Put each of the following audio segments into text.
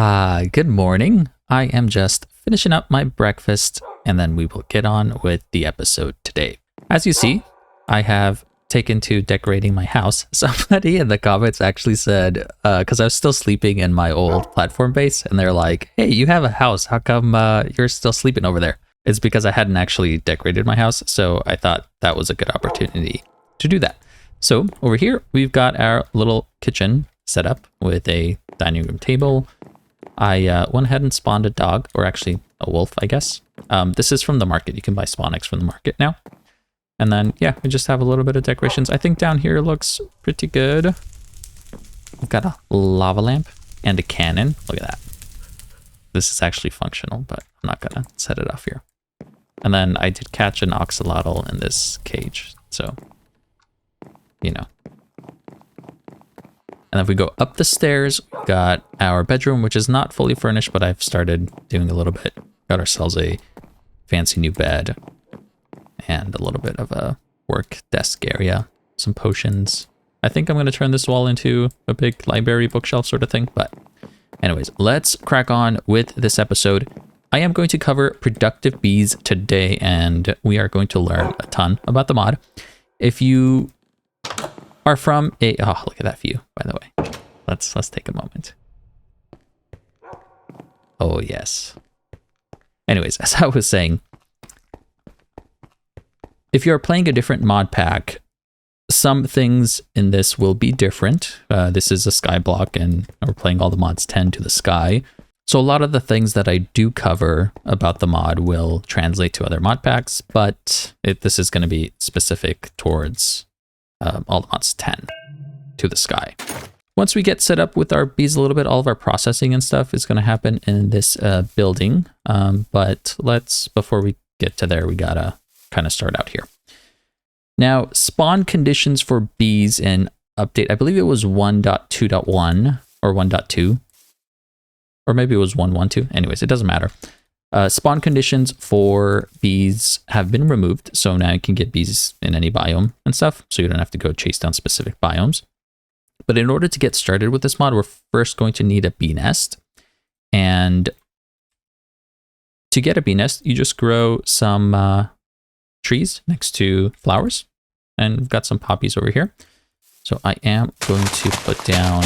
Good morning. I am just finishing up my breakfast and then we will get on with the episode today. As you see, I have taken to decorating my house. Somebody in the comments actually said, because I was still sleeping in my old platform base, and they're like, hey, you have a house. How come you're still sleeping over there? It's because I hadn't actually decorated my house, so I thought that was a good opportunity to do that. So over here, we've got our little kitchen set up with a dining room table. I went ahead and spawned a dog, or actually a wolf, I guess. This is from the market. You can buy spawn eggs from the market now. And then, yeah, we just have a little bit of decorations. I think down here looks pretty good. We've got a lava lamp and a cannon. Look at that. This is actually functional, but I'm not going to set it off here. And then I did catch an oxalotl in this cage. So, you know. And if we go up the stairs, we've got our bedroom, which is not fully furnished, but I've started doing a little bit. Got ourselves a fancy new bed and a little bit of a work desk area, some potions. I think I'm going to turn this wall into a big library bookshelf sort of thing. But anyways, let's crack on with this episode. I am going to cover productive bees today, and we are going to learn a ton about the mod. If you are from a... Oh, look at that view, by the way. Let's take a moment. Oh, yes. Anyways, as I was saying, if you're playing a different mod pack, some things in this will be different. This is a sky block, and we're playing all the mods 10 to the sky. So a lot of the things that I do cover about the mod will translate to other mod packs, but this is going to be specific towards all the mods 10 to the sky. Once we get set up with our bees a little bit, all of our processing and stuff is going to happen in this building. But before we get to there, we gotta kind of start out here. Now, spawn conditions for bees in update, I believe it was 1.2.1 or 1.2, or maybe it was 1.1.2. Anyways, it doesn't matter. Spawn conditions for bees have been removed, so now you can get bees in any biome and stuff, so you don't have to go chase down specific biomes. But in order to get started with this mod, we're first going to need a bee nest. And to get a bee nest, you just grow some trees next to flowers. And we've got some poppies over here. So I am going to put down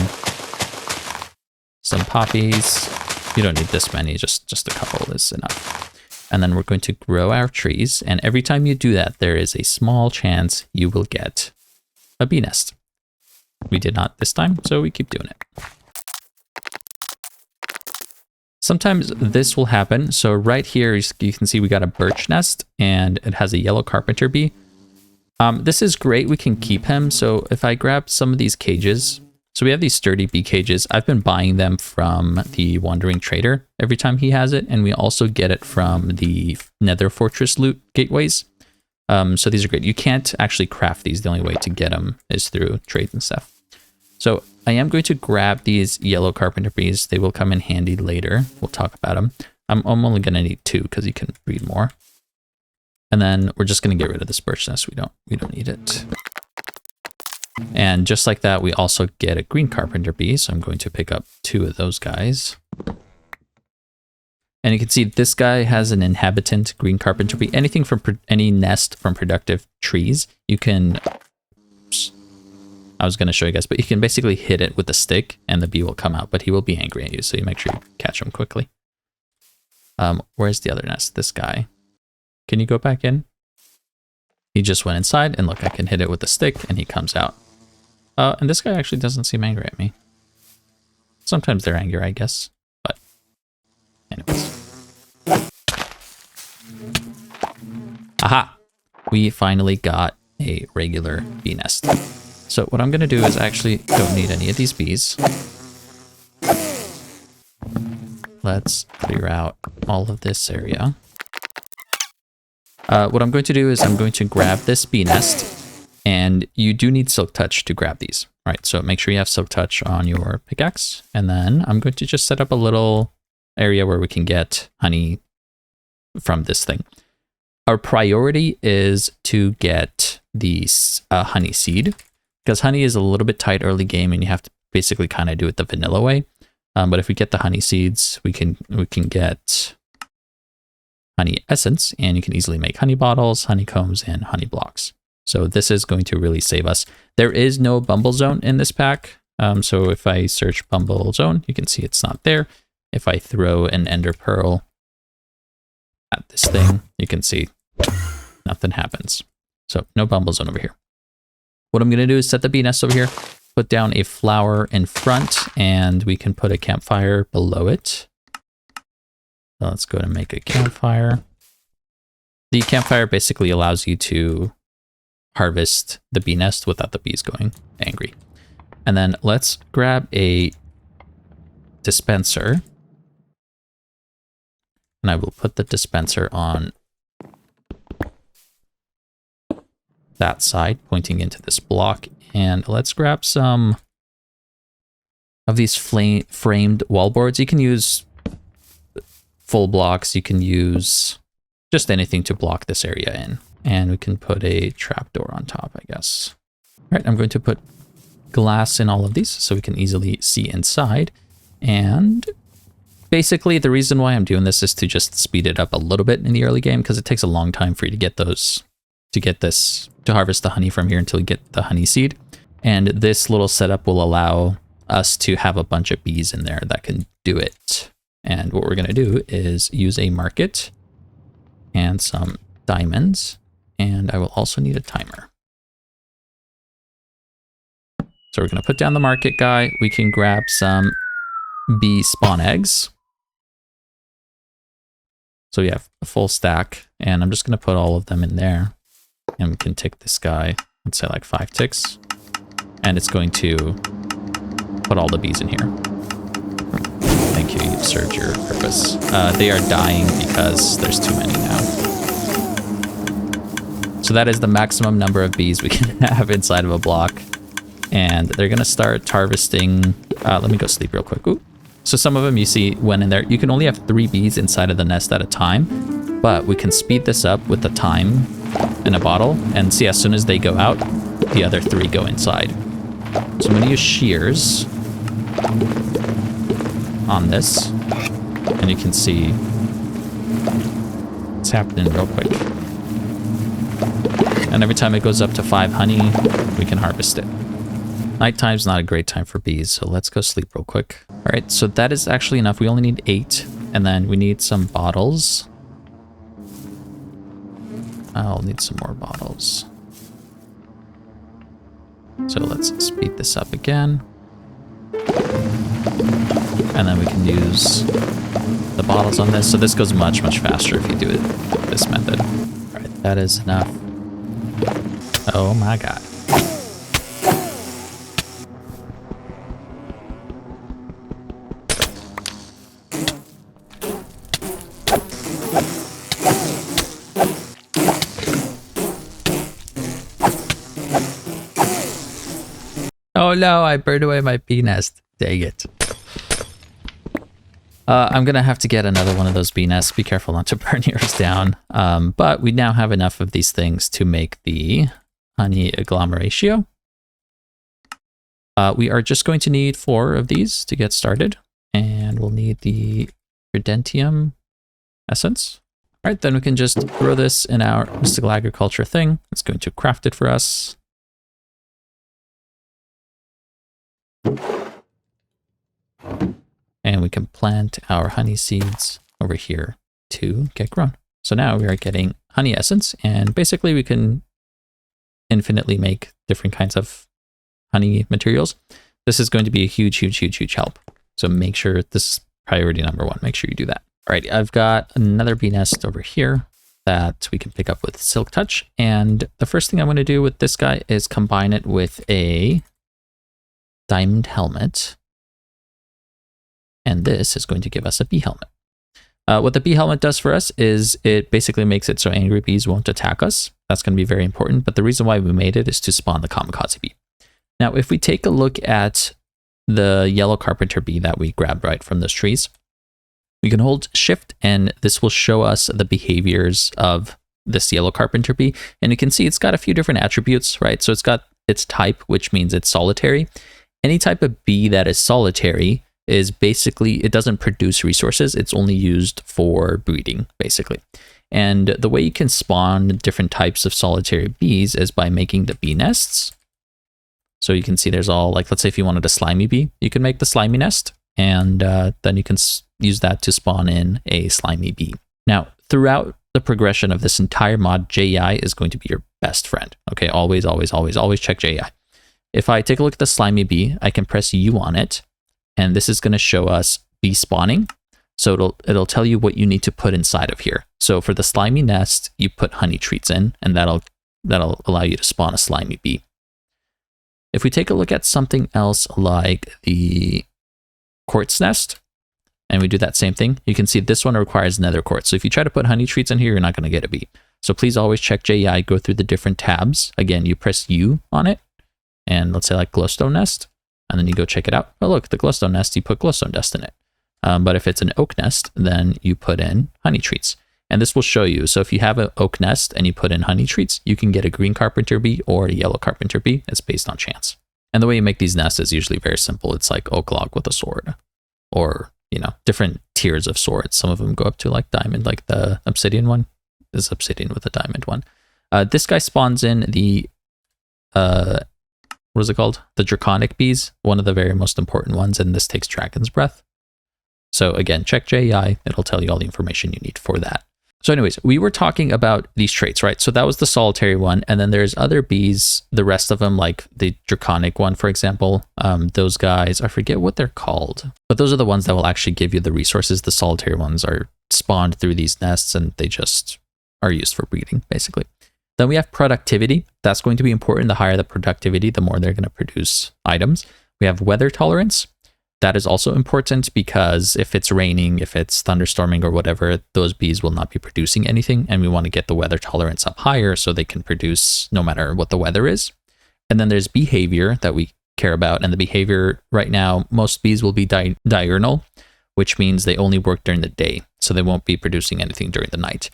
some poppies. You don't need this many, just a couple is enough. And then we're going to grow our trees. And every time you do that, there is a small chance you will get a bee nest. We did not this time, so we keep doing it. Sometimes this will happen. So right here, you can see we got a birch nest, and it has a yellow carpenter bee. This is great. We can keep him. So if I grab some of these cages, so we have these sturdy bee cages. I've been buying them from the Wandering Trader every time he has it, and we also get it from the Nether Fortress loot gateways. So these are great. You can't actually craft these. The only way to get them is through trades and stuff. So I am going to grab these yellow carpenter bees. They will come in handy later. We'll talk about them. I'm only going to need 2 because you can breed more. And then we're just going to get rid of this birch nest. We don't need it. And just like that, we also get a green carpenter bee. So I'm going to pick up 2 of those guys. And you can see this guy has an inhabitant green carpenter bee. Anything from any nest from productive trees, you can... I was going to show you guys, but you can basically hit it with a stick and the bee will come out, but he will be angry at you, so you make sure you catch him quickly. Where's the other nest? This guy. Can you go back in? He just went inside, and look, I can hit it with a stick and he comes out. And this guy actually doesn't seem angry at me. Sometimes they're angry, I guess, but anyways. Aha! We finally got a regular bee nest. So what I'm going to do is actually don't need any of these bees. Let's clear out all of this area. What I'm going to do is I'm going to grab this bee nest, and you do need Silk Touch to grab these. All right, so make sure you have Silk Touch on your pickaxe, and then I'm going to just set up a little area where we can get honey from this thing. Our priority is to get the honey seed, because honey is a little bit tight early game and you have to basically kind of do it the vanilla way. But if we get the honey seeds, we can get honey essence, and you can easily make honey bottles, honeycombs, and honey blocks. So this is going to really save us. There is no Bumble Zone in this pack. So if I search Bumble Zone, you can see it's not there. If I throw an Ender Pearl at this thing, you can see nothing happens. So no Bumble Zone over here. What I'm going to do is set the bee nest over here, put down a flower in front, and we can put a campfire below it. So let's go to make a campfire. The campfire basically allows you to harvest the bee nest without the bees going angry. And then let's grab a dispenser. And I will put the dispenser on that side, pointing into this block. And let's grab some of these framed wallboards. You can use full blocks. You can use just anything to block this area in. And we can put a trapdoor on top, I guess. All right, I'm going to put glass in all of these so we can easily see inside. And basically the reason why I'm doing this is to just speed it up a little bit in the early game, because it takes a long time for you to get those, to harvest the honey from here until you get the honey seed. And this little setup will allow us to have a bunch of bees in there that can do it. And what we're going to do is use a market and some diamonds. And I will also need a timer. So we're going to put down the market guy. We can grab some bee spawn eggs. So we have a full stack, and I'm just going to put all of them in there. And we can tick this guy, let's say like 5 ticks. And it's going to put all the bees in here. Thank you, you've served your purpose. They are dying because there's too many now. So that is the maximum number of bees we can have inside of a block. And they're going to start harvesting. Let me go sleep real quick. Ooh. So some of them you see went in there. You can only have 3 bees inside of the nest at a time, but we can speed this up with the time in a bottle. And see, as soon as they go out, the other 3 go inside. So I'm going to use shears on this, and you can see it's happening real quick. And every time it goes up to 5 honey, we can harvest it. Nighttime's not a great time for bees, so let's go sleep real quick. All right, so that is actually enough. We only need 8, and then we need some bottles. I'll need some more bottles. So let's speed this up again. And then we can use the bottles on this. So this goes much, much faster if you do it this method. All right, that is enough. Oh my God. Oh no, I burned away my bee nest. Dang it. I'm going to have to get another one of those bee nests. Be careful not to burn yours down. But we now have enough of these things to make the honey agglomeratio. We are just going to need 4 of these to get started. And we'll need the Credentium essence. All right, then we can just throw this in our mystical agriculture thing. It's going to craft it for us. And we can plant our honey seeds over here to get grown. So now we are getting honey essence, and basically we can infinitely make different kinds of honey materials. This is going to be a huge, huge, huge, huge help. So make sure this is priority number 1. Make sure you do that. All right, I've got another bee nest over here that we can pick up with Silk Touch. And the first thing I'm going to do with this guy is combine it with a diamond helmet. And this is going to give us a bee helmet. What the bee helmet does for us is it basically makes it so angry bees won't attack us. That's going to be very important. But the reason why we made it is to spawn the kamikaze bee. Now, if we take a look at the yellow carpenter bee that we grabbed right from those trees, we can hold shift and this will show us the behaviors of this yellow carpenter bee. And you can see it's got a few different attributes, right? So it's got its type, which means it's solitary. Any type of bee that is solitary is basically it doesn't produce resources. It's only used for breeding, basically. And the way you can spawn different types of solitary bees is by making the bee nests. So you can see there's all, like, let's say if you wanted a slimy bee, you can make the slimy nest, and then you can use that to spawn in a slimy bee. Now, throughout the progression of this entire mod, JEI is going to be your best friend. Okay, always, always, always, always check JEI. If I take a look at the slimy bee, I can press U on it, and this is going to show us bee spawning. So it'll tell you what you need to put inside of here. So for the slimy nest, you put honey treats in, and that'll allow you to spawn a slimy bee. If we take a look at something else like the quartz nest, and we do that same thing, you can see this one requires nether quartz. So if you try to put honey treats in here, you're not going to get a bee. So please always check JEI, go through the different tabs. Again, you press U on it, and let's say like glowstone nest, and then you go check it out. Oh, look, the glowstone nest, you put glowstone dust in it. But if it's an oak nest, then you put in honey treats. And this will show you. So if you have an oak nest and you put in honey treats, you can get a green carpenter bee or a yellow carpenter bee. It's based on chance. And the way you make these nests is usually very simple. It's like oak log with a sword, or, you know, different tiers of swords. Some of them go up to like diamond, like the obsidian one is obsidian with a diamond one. This guy spawns in the, what is it called? The Draconic Bees, one of the very most important ones, and this takes Dragon's Breath. So again, check JEI, it'll tell you all the information you need for that. So anyways, we were talking about these traits, right? So that was the solitary one, and then there's other bees, the rest of them, like the Draconic one, for example. Those guys, I forget what they're called, but those are the ones that will actually give you the resources. The solitary ones are spawned through these nests, and they just are used for breeding, basically. Then we have productivity. That's going to be important. The higher the productivity, the more they're going to produce items. We have weather tolerance. That is also important because if it's raining, if it's thunderstorming or whatever, those bees will not be producing anything. And we want to get the weather tolerance up higher so they can produce no matter what the weather is. And then there's behavior that we care about. And the behavior right now, most bees will be diurnal, which means they only work during the day. So they won't be producing anything during the night.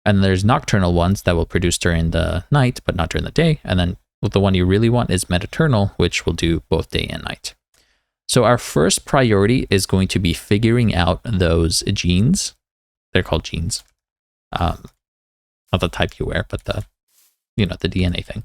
And there's nocturnal ones that will produce during the night, but not during the day. And then the one you really want is Metaturnal, which will do both day and night. So our first priority is going to be figuring out those genes. They're called genes. Not the type you wear, but the DNA thing.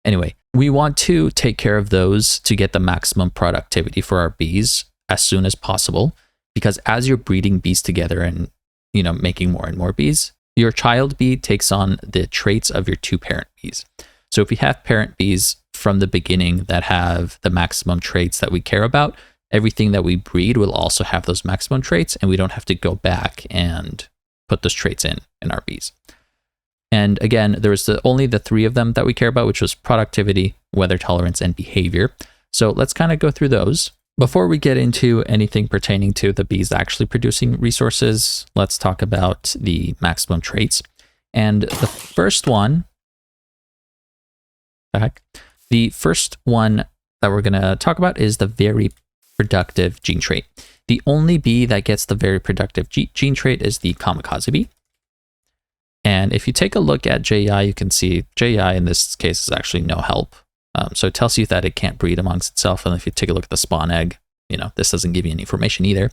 Anyway, we want to take care of those to get the maximum productivity for our bees as soon as possible, because as you're breeding bees together and, you know, making more and more bees, your child bee takes on the traits of your two parent bees. So if you have parent bees from the beginning that have the maximum traits that we care about, everything that we breed will also have those maximum traits, and we don't have to go back and put those traits in our bees. And again, there was only the three of them that we care about, which was productivity, weather tolerance, and behavior. So let's kind of go through those. Before we get into anything pertaining to the bees actually producing resources, let's talk about the maximum traits. And the first one, the first one that we're going to talk about is the very productive gene trait. The only bee that gets the very productive gene trait is the kamikaze bee. And if you take a look at JEI, you can see JEI in this case is actually no help. So it tells you that it can't breed amongst itself. And if you take a look at the spawn egg, you know, this doesn't give you any information either.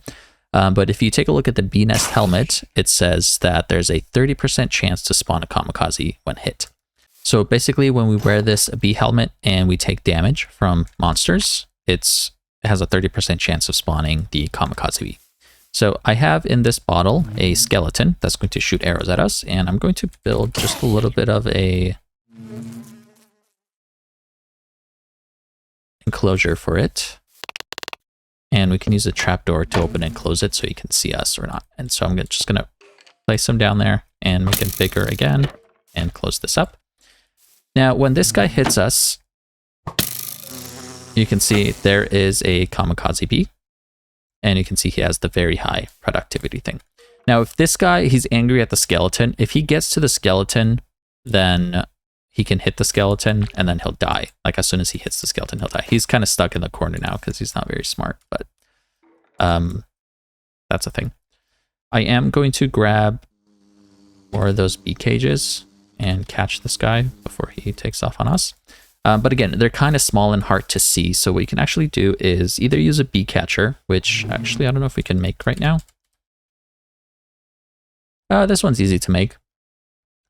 But if you take a look at the bee nest helmet, it says that there's a 30% chance to spawn a kamikaze when hit. So basically when we wear this bee helmet and we take damage from monsters, it has a 30% chance of spawning the kamikaze bee. So I have in this bottle a skeleton that's going to shoot arrows at us, and I'm going to build just a little bit of a enclosure for it. And we can use a trapdoor to open and close it so you can see us or not. And so I'm just going to place them down there and make it bigger again and close this up. Now, when this guy hits us, you can see there is a kamikaze bee, and you can see he has the very high productivity thing. Now, if this guy, he's angry at the skeleton, if he gets to the skeleton, then he can hit the skeleton and then he'll die. Like as soon as he hits the skeleton, he'll die. He's kind of stuck in the corner now because he's not very smart, but that's a thing. I am going to grab more of those bee cages and catch this guy before he takes off on us. But again, they're kind of small and hard to see. So what you can actually do is either use a bee catcher, which actually I don't know if we can make right now. This one's easy to make.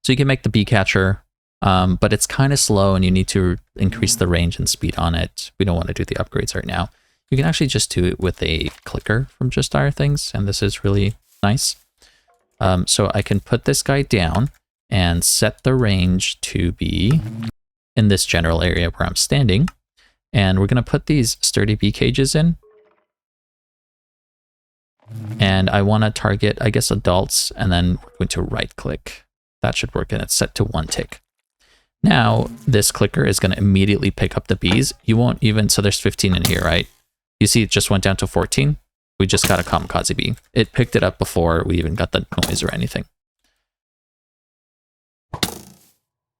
So you can make the bee catcher, but it's kind of slow and you need to increase the range and speed on it. We don't want to do the upgrades right now. You can actually just do it with a clicker from Just Dire Things, and this is really nice. So I can put this guy down and set the range to be in this general area where I'm standing. And we're going to put these sturdy bee cages in. And I want to target, I guess, adults, and then we're going to right click. That should work, and it's set to 1 tick. Now, this clicker is going to immediately pick up the bees. You won't even, so there's 15 in here, right? You see it just went down to 14. We just got a kamikaze bee. It picked it up before we even got the noise or anything.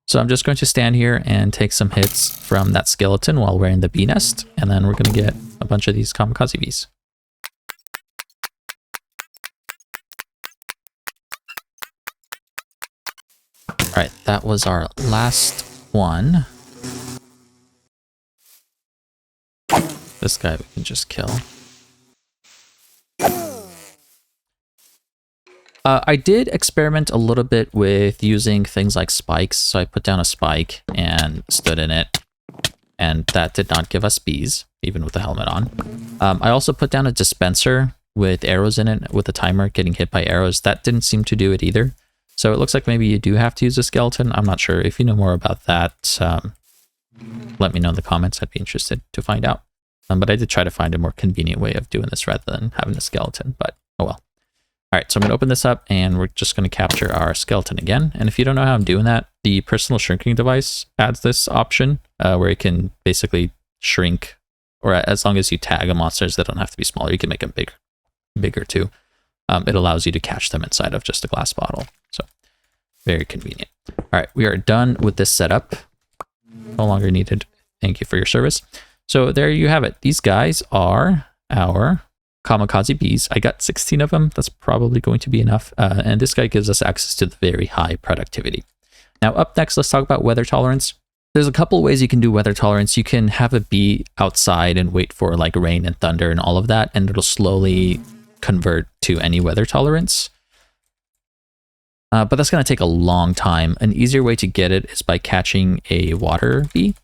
So I'm just going to stand here and take some hits from that skeleton while we're in the bee nest, and then we're going to get a bunch of these kamikaze bees. All right, that was our last one. This guy we can just kill. I did experiment a little bit with using things like spikes. So I put down a spike and stood in it, and that did not give us bees, even with the helmet on. I also put down a dispenser with arrows in it with a timer getting hit by arrows. That didn't seem to do it either. So it looks like maybe you do have to use a skeleton. I'm not sure. If you know more about that, let me know in the comments. I'd be interested to find out. But I did try to find a more convenient way of doing this rather than having a skeleton, but oh well. All right, so I'm going to open this up and we're just going to capture our skeleton again. And if you don't know how I'm doing that, the personal shrinking device adds this option where it can basically shrink, or as long as you tag a monsters, they don't have to be smaller. You can make them bigger too. It allows you to catch them inside of just a glass bottle. So very convenient. All right, we are done with this setup. No longer needed. Thank you for your service. So there you have it. These guys are our kamikaze bees. I got 16 of them. That's probably going to be enough. And this guy gives us access to the very high productivity. Now up next, let's talk about weather tolerance. There's a couple ways you can do weather tolerance. You can have a bee outside and wait for like rain and thunder and all of that, and it'll slowly convert to any weather tolerance. But that's going to take a long time. An easier way to get it is by catching a water bee.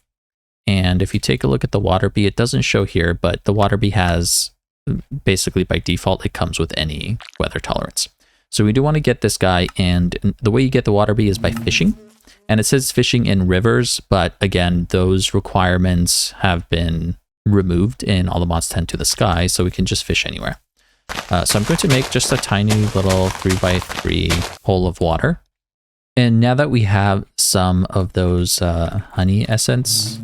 And if you take a look at the water bee, it doesn't show here, but the water bee has, basically by default, it comes with any weather tolerance. So we do want to get this guy, and the way you get the water bee is by fishing. And it says fishing in rivers, but again, those requirements have been removed in all the mods 10 to the sky, so we can just fish anywhere. So I'm going to make just a tiny little 3x3 hole of water. And now that we have some of those honey essence,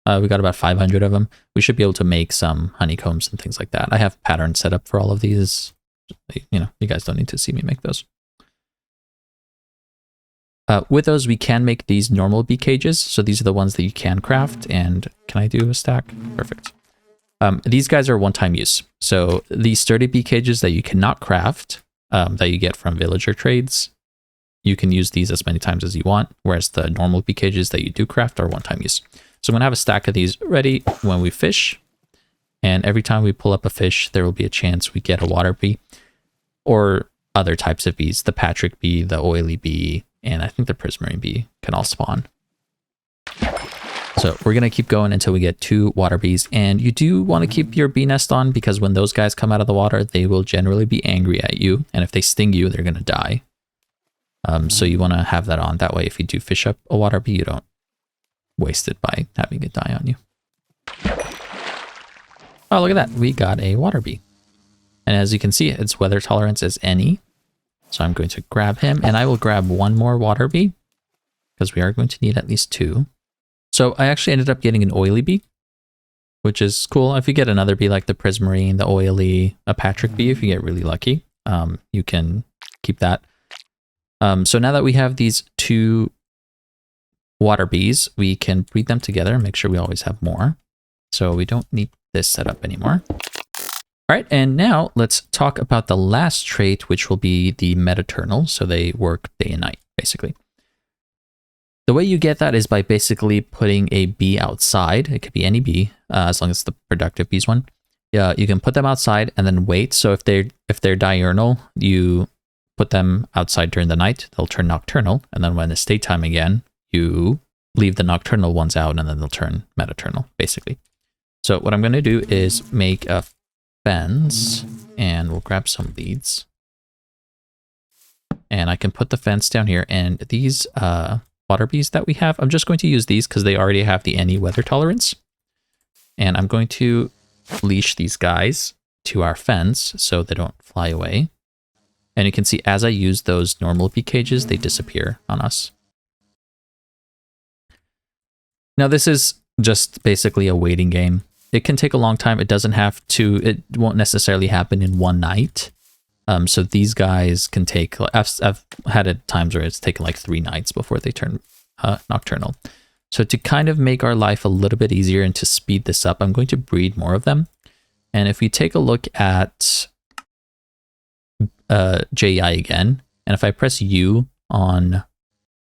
we got about 500 of them. We should be able to make some honeycombs and things like that. I have patterns set up for all of these. You know, you guys don't need to see me make those. With those, we can make these normal bee cages. So these are the ones that you can craft. And can I do a stack? Perfect. These guys are one-time use. So these sturdy bee cages that you cannot craft, that you get from villager trades, you can use these as many times as you want, whereas the normal bee cages that you do craft are one-time use. So I'm going to have a stack of these ready when we fish. And every time we pull up a fish, there will be a chance we get a water bee or other types of bees. The Patrick bee, the oily bee, and I think the prismarine bee can all spawn. So we're going to keep going until we get 2 water bees. And you do want to keep your bee nest on, because when those guys come out of the water, they will generally be angry at you. And if they sting you, they're going to die. So you want to have that on. That way, if you do fish up a water bee, you don't waste it by having it die on you. Oh, look at that. We got a water bee. And as you can see, its weather tolerance is any. So I'm going to grab him, and I will grab 1 more water bee, because we are going to need at least 2. So I actually ended up getting an oily bee, which is cool. If you get another bee like the prismarine, the oily, a Patrick bee, if you get really lucky, you can keep that. So now that we have these 2 water bees, we can breed them together and make sure we always have more. So we don't need this setup anymore. All right, and now let's talk about the last trait, which will be the Metaturnal. So they work day and night, basically. The way you get that is by basically putting a bee outside. It could be any bee, as long as it's the productive bees one. Yeah, you can put them outside and then wait. So if they're diurnal, you put them outside during the night. They'll turn nocturnal, and then when it's daytime again, you leave the nocturnal ones out, and then they'll turn metaturnal, basically. So what I'm going to do is make a fence, and we'll grab some leads. And I can put the fence down here, and these water bees that we have, I'm just going to use these because they already have the any weather tolerance. And I'm going to leash these guys to our fence so they don't fly away. And you can see as I use those normal bee cages, they disappear on us. Now this is just basically a waiting game. It can take a long time. It doesn't have to, it won't necessarily happen in one night. So these guys can take, I've had it times where it's taken like 3 nights before they turn nocturnal. So to kind of make our life a little bit easier and to speed this up, I'm going to breed more of them. And if we take a look at JEI again, and if I press U on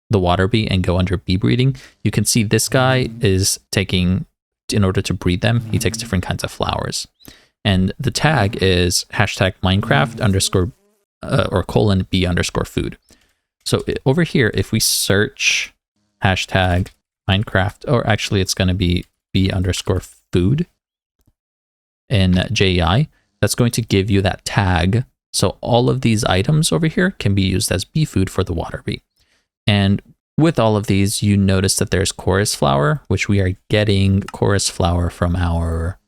the water bee and go under bee breeding, you can see this guy is taking, in order to breed them, he takes different kinds of flowers. And the tag is hashtag Minecraft underscore or colon bee underscore food. So over here, if we search hashtag Minecraft, or actually it's going to be bee underscore food in JEI, that's going to give you that tag. So all of these items over here can be used as bee food for the water bee. And with all of these, you notice that there's chorus flower, which we are getting chorus flower from our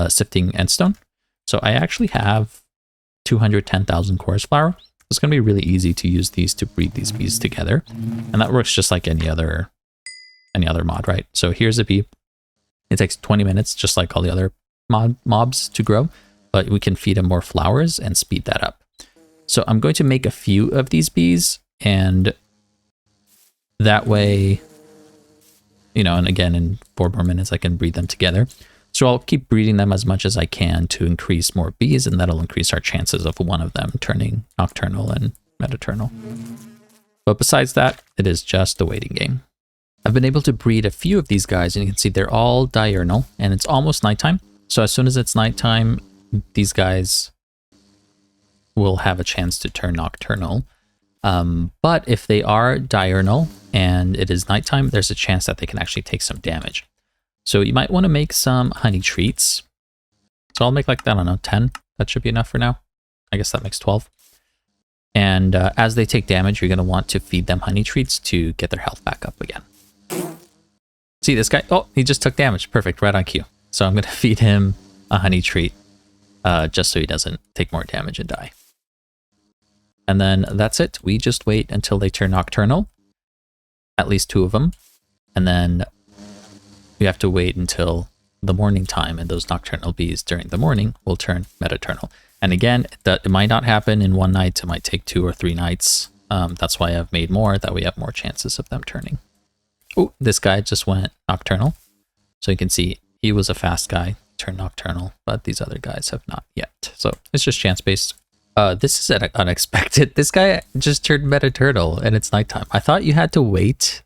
sifting endstone. So I actually have 210,000 chorus flower. It's going to be really easy to use these to breed these bees together. And that works just like any other mod, right? So here's a bee. It takes 20 minutes, just like all the other mobs to grow, but we can feed them more flowers and speed that up. So I'm going to make a few of these bees, and that way, you know, and again, in 4 more minutes, I can breed them together. So I'll keep breeding them as much as I can to increase more bees, and that'll increase our chances of one of them turning nocturnal and metaturnal. But besides that, it is just a waiting game. I've been able to breed a few of these guys, and you can see they're all diurnal, and it's almost nighttime. So as soon as it's nighttime, these guys will have a chance to turn nocturnal. But if they are diurnal and it is nighttime, there's a chance that they can actually take some damage. So you might want to make some honey treats. So I'll make like, I don't know, 10. That should be enough for now. I guess that makes 12. And as they take damage, you're going to want to feed them honey treats to get their health back up again. See this guy? Oh, he just took damage. Perfect, right on cue. So I'm going to feed him a honey treat just so he doesn't take more damage and die. And then that's it. We just wait until they turn nocturnal. At least 2 of them. And then we have to wait until the morning time, and those nocturnal bees during the morning will turn metaturnal. And again, it might not happen in 1 night. It might take 2 or 3 nights. That's why I've made more, that we have more chances of them turning. Oh, this guy just went nocturnal. So you can see he was a fast guy, turned nocturnal, but these other guys have not yet. So it's just chance-based. This is unexpected. This guy just turned metaturnal and it's nighttime. I thought you had to wait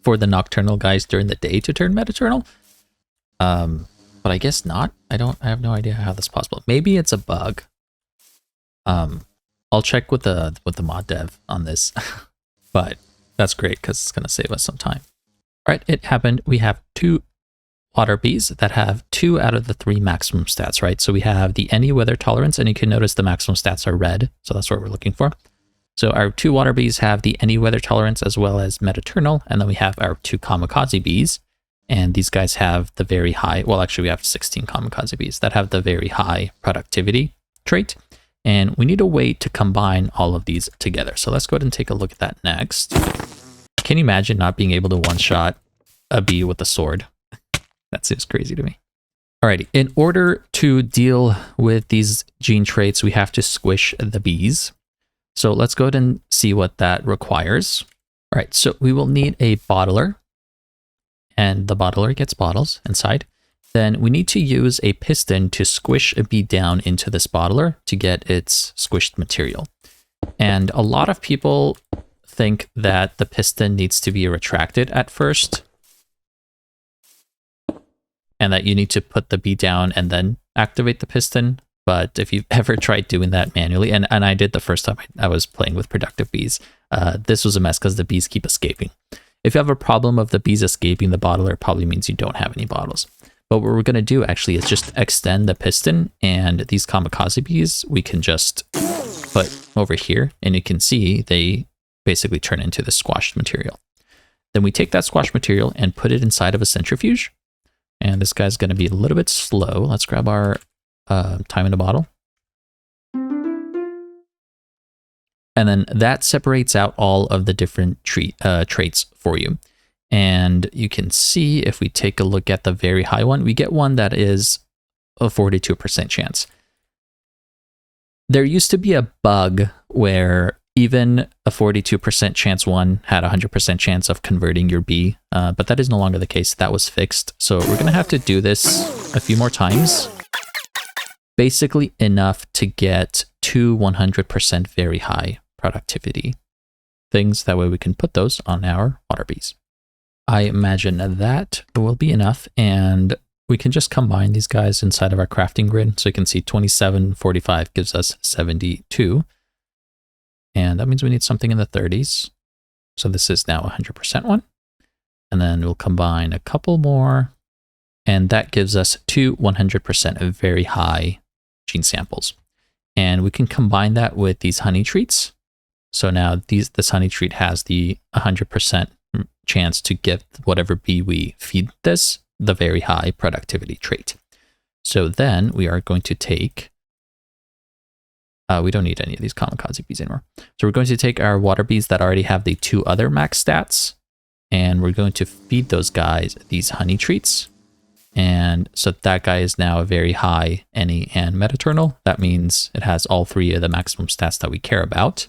for the nocturnal guys during the day to turn metaturnal. But I guess not. I have no idea how that's possible. Maybe it's a bug. I'll check with the mod dev on this. But that's great because it's going to save us some time. All right, it happened. We have 2 water bees that have 2 out of the 3 maximum stats, right? So we have the any weather tolerance, and you can notice the maximum stats are red. So that's what we're looking for. So our 2 water bees have the any weather tolerance as well as metaturnal. And then we have our 2 kamikaze bees. And these guys have the very high, well, actually we have 16 kamikaze bees that have the very high productivity trait. And we need a way to combine all of these together. So let's go ahead and take a look at that next. Can you imagine not being able to one-shot a bee with a sword? That seems crazy to me. Alrighty, in order to deal with these gene traits, we have to squish the bees. So let's go ahead and see what that requires. All right, so we will need a bottler, and the bottler gets bottles inside. Then we need to use a piston to squish a bee down into this bottler to get its squished material. And a lot of people think that the piston needs to be retracted at first, and that you need to put the bee down and then activate the piston. But if you've ever tried doing that manually, and I did the first time I was playing with productive bees, this was a mess because the bees keep escaping. If you have a problem of the bees escaping the bottler, it probably means you don't have any bottles. But what we're going to do actually is just extend the piston, and these kamikaze bees we can just put over here, and you can see they basically turn into the squashed material. Then we take that squashed material and put it inside of a centrifuge. And this guy's going to be a little bit slow. Let's grab our time in a bottle. And then that separates out all of the different traits for you. And you can see if we take a look at the very high one, we get one that is a 42% chance. There used to be a bug where even a 42% chance one had a 100% chance of converting your bee, but that is no longer the case. That was fixed. So we're going to have to do this a few more times. Basically enough to get to 100% very high productivity things. That way we can put those on our water bees. I imagine that will be enough, and we can just combine these guys inside of our crafting grid. So you can see 27, 45 gives us 72. And that means we need something in the 30s. So this is now 100% one. And then we'll combine a couple more, and that gives us two 100% very high gene samples. And we can combine that with these honey treats. So now this honey treat has the 100% chance to get whatever bee we feed this, the very high productivity trait. So then we are going to take, we don't need any of these kamikaze bees anymore. So we're going to take our water bees that already have the two other max stats, and we're going to feed those guys these honey treats. And so that guy is now a very high NE and Metaturnal. That means it has all three of the maximum stats that we care about.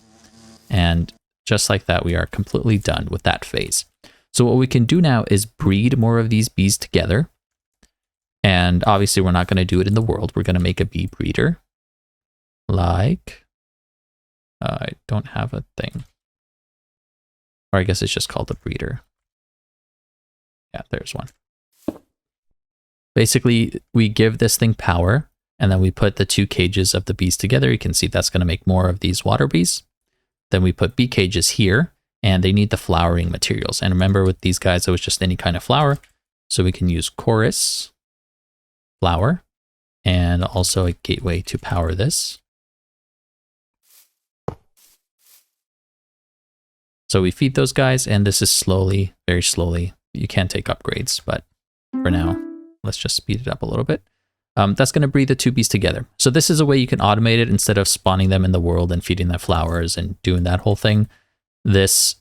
And just like that, we are completely done with that phase. So what we can do now is breed more of these bees together. And obviously we're not going to do it in the world. We're going to make a bee breeder. Like, I don't have a thing. Or I guess it's just called a breeder. Yeah, there's one. Basically, we give this thing power, and then we put the two cages of the bees together. You can see that's going to make more of these water bees. Then we put bee cages here, and they need the flowering materials. And remember, with these guys, it was just any kind of flower. So we can use chorus, flower, and also a gateway to power this. So we feed those guys, and this is slowly, very slowly. You can take upgrades, but for now, let's just speed it up a little bit. That's going to breed the two bees together. So this is a way you can automate it instead of spawning them in the world and feeding them flowers and doing that whole thing. This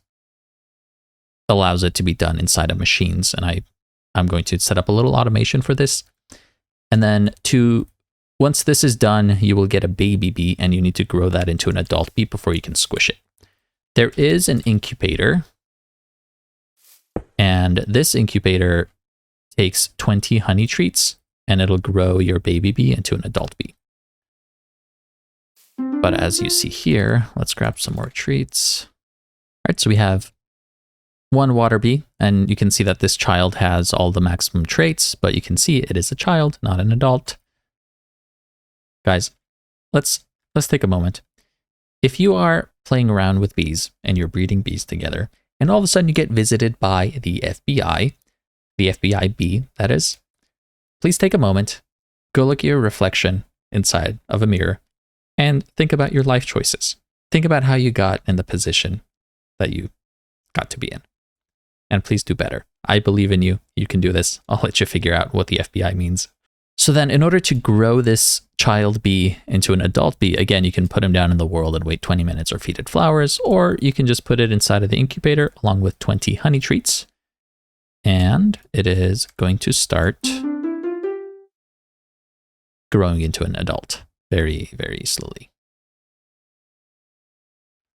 allows it to be done inside of machines. And I'm going to set up a little automation for this. And then once this is done, you will get a baby bee, and you need to grow that into an adult bee before you can squish it. There is an incubator, and this incubator takes 20 honey treats, and it'll grow your baby bee into an adult bee. But as you see here, let's grab some more treats. All right, so we have one water bee, and you can see that this child has all the maximum traits, but you can see it is a child, not an adult. Guys, let's take a moment. If you are playing around with bees and you're breeding bees together, and all of a sudden you get visited by the FBI bee, that is, please take a moment, go look at your reflection inside of a mirror, and think about your life choices. Think about how you got in the position that you got to be in. And please do better. I believe in you. You can do this. I'll let you figure out what the FBI means. So then in order to grow this child bee into an adult bee, again, you can put him down in the world and wait 20 minutes or feed it flowers, or you can just put it inside of the incubator along with 20 honey treats. And it is going to start growing into an adult very, very slowly.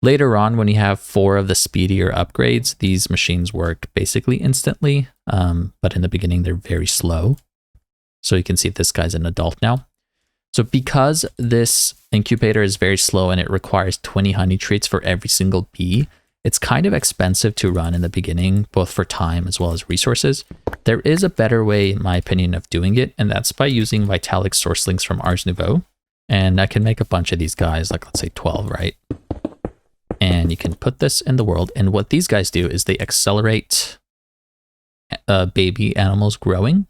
Later on, when you have 4 of the speedier upgrades, these machines work basically instantly, but in the beginning, they're very slow. So you can see if this guy's an adult now. So because this incubator is very slow and it requires 20 honey treats for every single bee, It's kind of expensive to run in the beginning, both for time as well as resources. There is a better way, in my opinion, of doing it, and that's by using Vitalik source links from Ars Nouveau. And I can make a bunch of these guys, like let's say 12, right? And you can put this in the world. And what these guys do is they accelerate baby animals growing.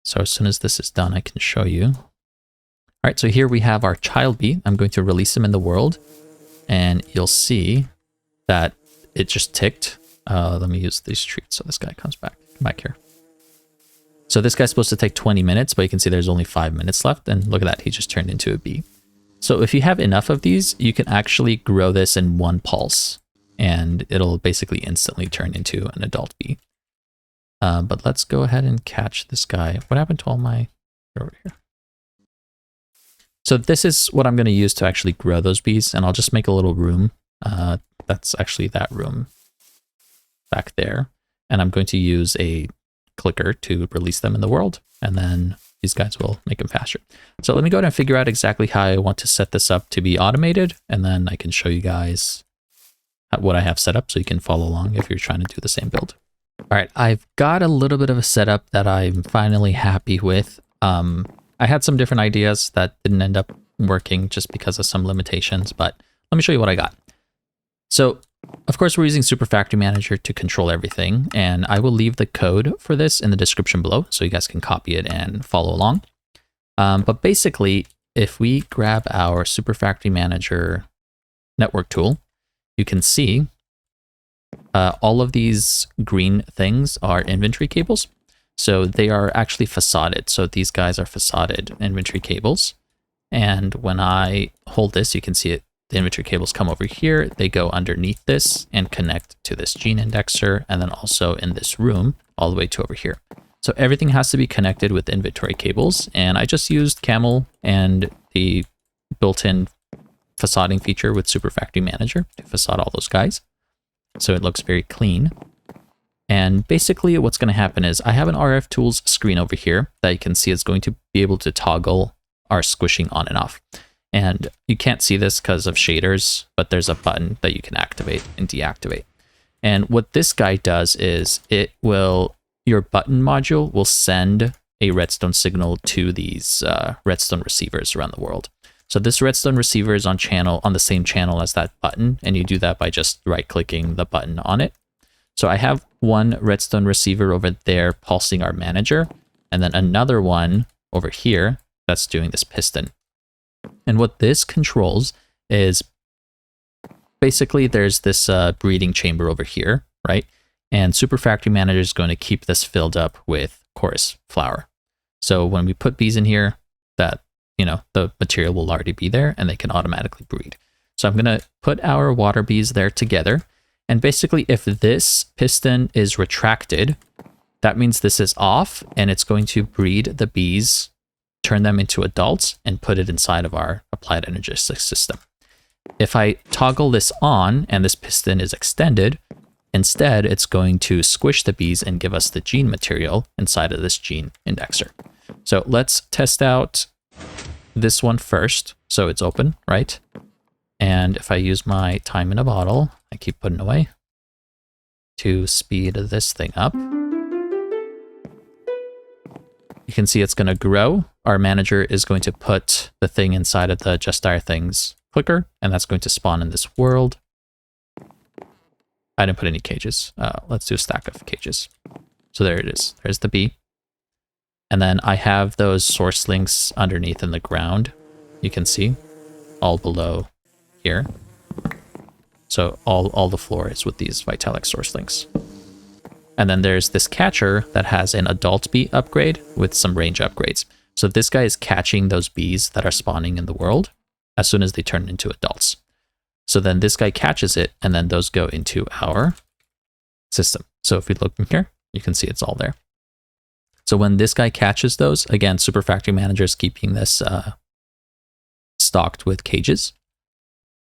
So as soon as this is done, I can show you. All right, so here we have our child bee. I'm going to release him in the world, and you'll see that it just ticked. Let me use these treats so this guy comes back. Come back here. So this guy's supposed to take 20 minutes, but you can see there's only 5 minutes left. And look at that, he just turned into a bee. So if you have enough of these, you can actually grow this in one pulse, and it'll basically instantly turn into an adult bee. But let's go ahead and catch this guy. What happened to all my... over here? So this is what I'm going to use to actually grow those bees, and I'll just make a little room. That's actually that room back there. And I'm going to use a clicker to release them in the world, and then these guys will make them faster. So let me go ahead and figure out exactly how I want to set this up to be automated, and then I can show you guys what I have set up so you can follow along if you're trying to do the same build. All right, I've got a little bit of a setup that I'm finally happy with. I had some different ideas that didn't end up working just because of some limitations, but let me show you what I got. So, of course, we're using Super Factory Manager to control everything, and I will leave the code for this in the description below so you guys can copy it and follow along. But basically, if we grab our Super Factory Manager network tool, you can see all of these green things are inventory cables. So they are actually facaded. So these guys are facaded inventory cables. And when I hold this, you can see it. The inventory cables come over here, they go underneath this and connect to this gene indexer, and then also in this room all the way to over here. So everything has to be connected with inventory cables, and I just used Camel and the built-in facading feature with Super Factory Manager to facade all those guys. So it looks very clean. And basically what's going to happen is I have an RF tools screen over here that you can see is going to be able to toggle our squishing on and off. And you can't see this because of shaders, but there's a button that you can activate and deactivate. And what this guy does is your button module will send a redstone signal to these redstone receivers around the world. So this redstone receiver is on the same channel as that button, and you do that by just right-clicking the button on it. So I have one redstone receiver over there pulsing our manager, and then another one over here that's doing this piston. And what this controls is basically there's this breeding chamber over here, right? And Super Factory Manager is going to keep this filled up with chorus flour. So when we put bees in here, that, the material will already be there and they can automatically breed. So I'm going to put our water bees there together. And basically if this piston is retracted, that means this is off and it's going to breed the bees, turn them into adults, and put it inside of our applied energetic system. If I toggle this on and this piston is extended, instead it's going to squish the bees and give us the gene material inside of this gene indexer. So let's test out this one first. So it's open, right? And if I use my time in a bottle, I keep putting away to speed this thing up. You can see it's going to grow. Our manager is going to put the thing inside of the Just Dire Things clicker, and that's going to spawn in this world. I didn't put any cages. Let's do a stack of cages. So there it is. There's the bee. And then I have those source links underneath in the ground. You can see all below here. So all the floor is with these Vitalik source links. And then there's this catcher that has an adult bee upgrade with some range upgrades. So this guy is catching those bees that are spawning in the world as soon as they turn into adults. So then this guy catches it, and then those go into our system. So if we look in here, you can see it's all there. So when this guy catches those, again, Super Factory Manager is keeping this stocked with cages.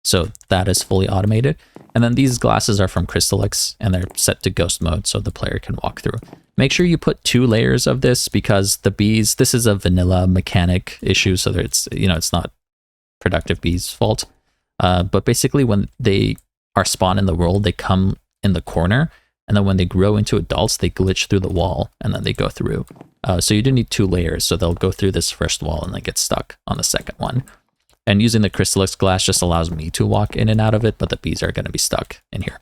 So that is fully automated. And then these glasses are from Crystallix, and they're set to ghost mode so the player can walk through. Make sure you put 2 layers of this because the bees, this is a vanilla mechanic issue, so that it's not productive bees' fault. But basically when they are spawned in the world, they come in the corner, and then when they grow into adults, they glitch through the wall, and then they go through. So you do need 2 layers, so they'll go through this first wall and then get stuck on the second one. And using the crystallix glass just allows me to walk in and out of it, but the bees are going to be stuck in here.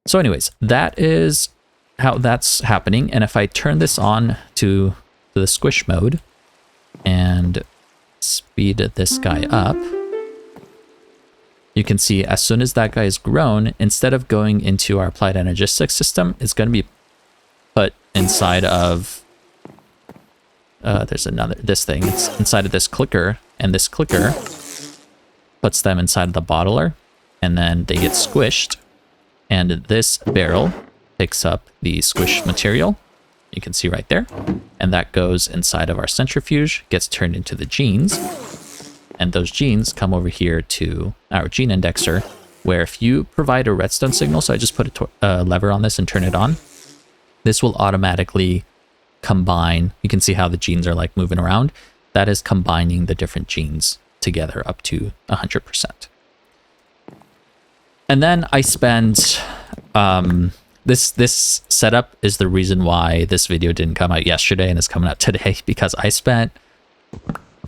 So anyways, that is how that's happening. And if I turn this on to the squish mode and speed this guy up, you can see as soon as that guy is grown, instead of going into our applied energistics system, it's going to be put inside of, there's this thing, it's inside of this clicker, and this clicker puts them inside of the bottler, and then they get squished, and this barrel picks up the squish material, you can see right there, and that goes inside of our centrifuge, gets turned into the genes, and those genes come over here to our gene indexer, where if you provide a redstone signal, so I just put a lever on this and turn it on, this will automatically combine. You can see how the genes are like moving around. That is combining the different genes together up to 100%. And then I spent, this setup is the reason why this video didn't come out yesterday and it's coming out today, because I spent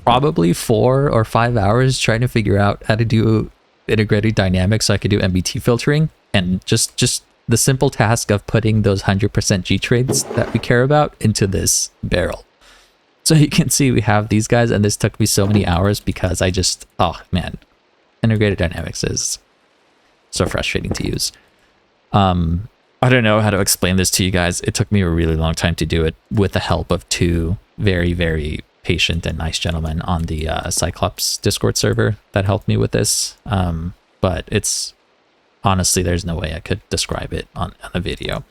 probably 4 or 5 hours trying to figure out how to do integrated dynamics so I could do MBT filtering, and just the simple task of putting those 100% G trades that we care about into this barrel. So you can see we have these guys, and this took me so many hours because I just, oh man, integrated dynamics is so frustrating to use. I don't know how to explain this to you guys. It took me a really long time to do it with the help of 2 very, very patient and nice gentlemen on the Cyclops Discord server that helped me with this. But it's honestly, there's no way I could describe it on a video.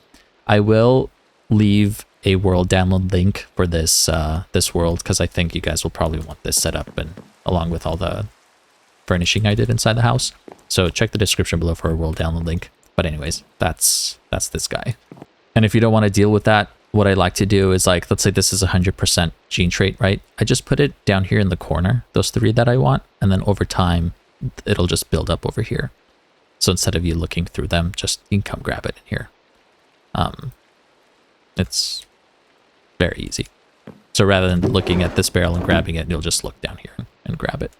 I will leave a world download link for this this world, because I think you guys will probably want this set up, and along with all the furnishing I did inside the house. So check the description below for a world download link. But anyways, that's this guy. And if you don't want to deal with that, what I like to do is, like, let's say this is 100% gene trait, right? I just put it down here in the corner, those 3 that I want, and then over time, it'll just build up over here. So instead of you looking through them, just you can come grab it in here. It's very easy. So rather than looking at this barrel and grabbing it, you'll just look down here and grab it.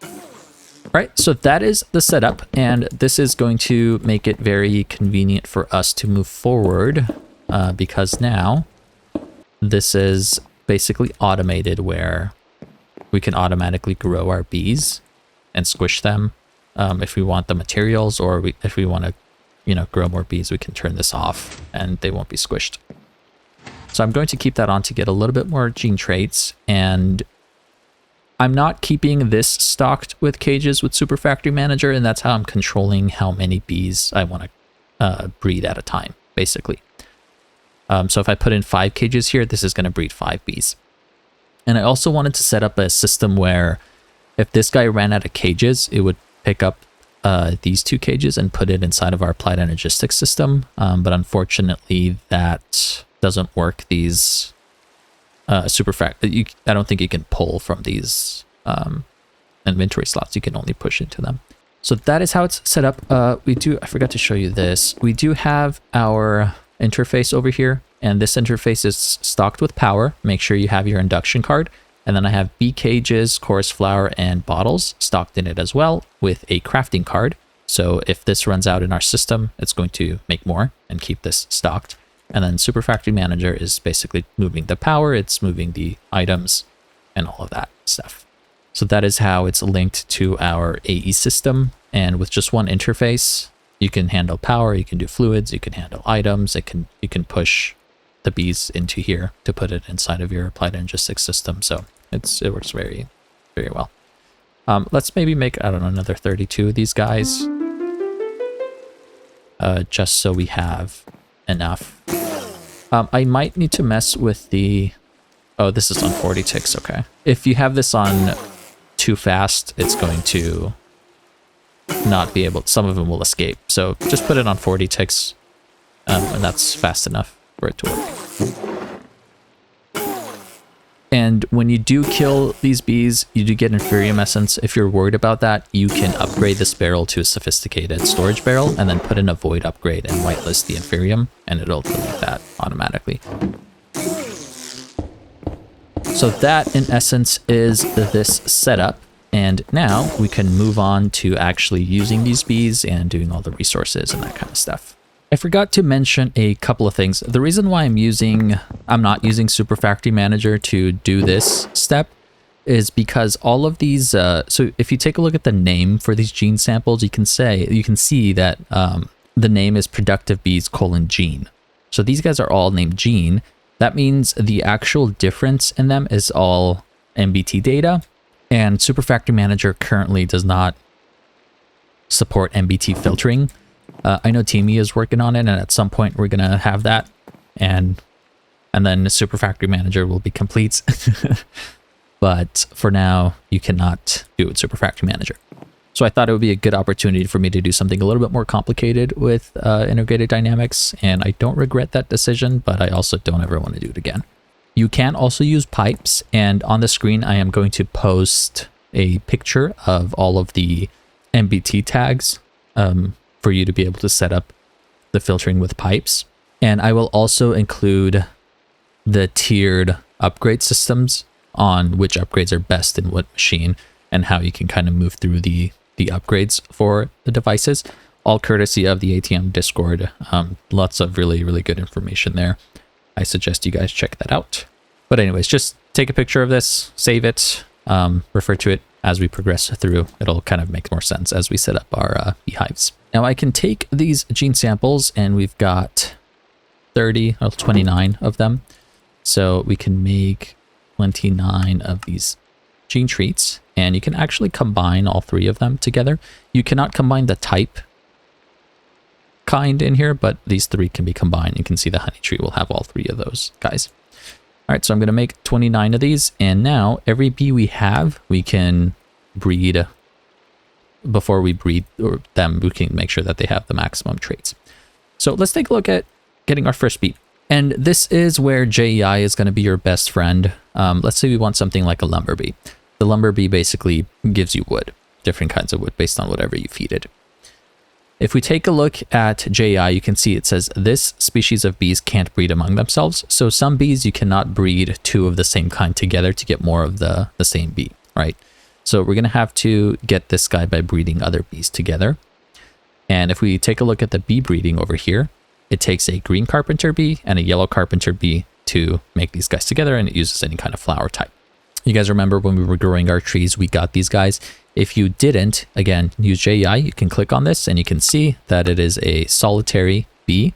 All right, so that is the setup, and this is going to make it very convenient for us to move forward, because now this is basically automated, where we can automatically grow our bees and squish them if we want the materials, or if we want to, you know, grow more bees, we can turn this off and they won't be squished. So I'm going to keep that on to get a little bit more gene traits, and I'm not keeping this stocked with cages with Super Factory Manager, and that's how I'm controlling how many bees I want to breed at a time, basically. So if I put in 5 cages here, this is going to breed 5 bees. And I also wanted to set up a system where if this guy ran out of cages, it would pick up these 2 cages and put it inside of our applied energistics system. But unfortunately, that doesn't work. These I don't think you can pull from these inventory slots. You can only push into them. So that is how it's set up. I forgot to show you this. We do have our interface over here, and this interface is stocked with power. Make sure you have your induction card. And then I have bee cages, chorus flower, and bottles stocked in it as well, with a crafting card. So if this runs out in our system, it's going to make more and keep this stocked. And then Super Factory Manager is basically moving the power, it's moving the items, and all of that stuff. So that is how it's linked to our AE system. And with just one interface, you can handle power, you can do fluids, you can handle items, you can push the bees into here to put it inside of your applied energistics system. So it works very, very well. Let's maybe make, I don't know, another 32 of these guys. Just so we have enough. I might need to mess with the... Oh, this is on 40 ticks, okay. If you have this on too fast, it's going to not be able... Some of them will escape. So just put it on 40 ticks, and that's fast enough for it to work. And when you do kill these bees, you do get Inferium Essence. If you're worried about that, you can upgrade this barrel to a sophisticated storage barrel and then put in a void upgrade and whitelist the Inferium, and it'll delete that automatically. So that, in essence, is this setup. And now we can move on to actually using these bees and doing all the resources and that kind of stuff. I forgot to mention a couple of things. The reason why I'm not using Super Factory Manager to do this step is because all of these, so if you take a look at the name for these gene samples, you can see that the name is Productive Bees : Gene. So these guys are all named Gene. That means the actual difference in them is all MBT data, and Super Factory Manager currently does not support MBT filtering. I know Teamy is working on it, and at some point we're gonna have that, and then the Super Factory Manager will be complete. But for now, you cannot do it with Super Factory Manager. So I thought it would be a good opportunity for me to do something a little bit more complicated with integrated dynamics, and I don't regret that decision, but I also don't ever want to do it again. You can also use pipes, and on the screen I am going to post a picture of all of the MBT tags for you to be able to set up the filtering with pipes. And I will also include the tiered upgrade systems on which upgrades are best in what machine and how you can kind of move through the upgrades for the devices, all courtesy of the ATM Discord. Lots of really, really good information there. I suggest you guys check that out. But anyways, just take a picture of this, save it, refer to it as we progress through. It'll kind of make more sense as we set up our beehives. Now I can take these gene samples, and we've got 29 of them. So we can make 29 of these gene treats, and you can actually combine all 3 of them together. You cannot combine the type kind in here, but these 3 can be combined. You can see the honey tree will have all 3 of those guys. All right, so I'm going to make 29 of these, and now every bee we have, we can breed. Before we breed them, we can make sure that they have the maximum traits. So let's take a look at getting our first bee. And this is where JEI is going to be your best friend. Let's say we want something like a lumber bee. The lumber bee basically gives you wood, different kinds of wood based on whatever you feed it. If we take a look at JEI, you can see it says this species of bees can't breed among themselves. So some bees you cannot breed 2 of the same kind together to get more of the same bee, right? So we're going to have to get this guy by breeding other bees together. And if we take a look at the bee breeding over here, it takes a green carpenter bee and a yellow carpenter bee to make these guys together, and it uses any kind of flower type. You guys remember when we were growing our trees, we got these guys. If you didn't, again, use JEI, you can click on this and you can see that it is a solitary bee.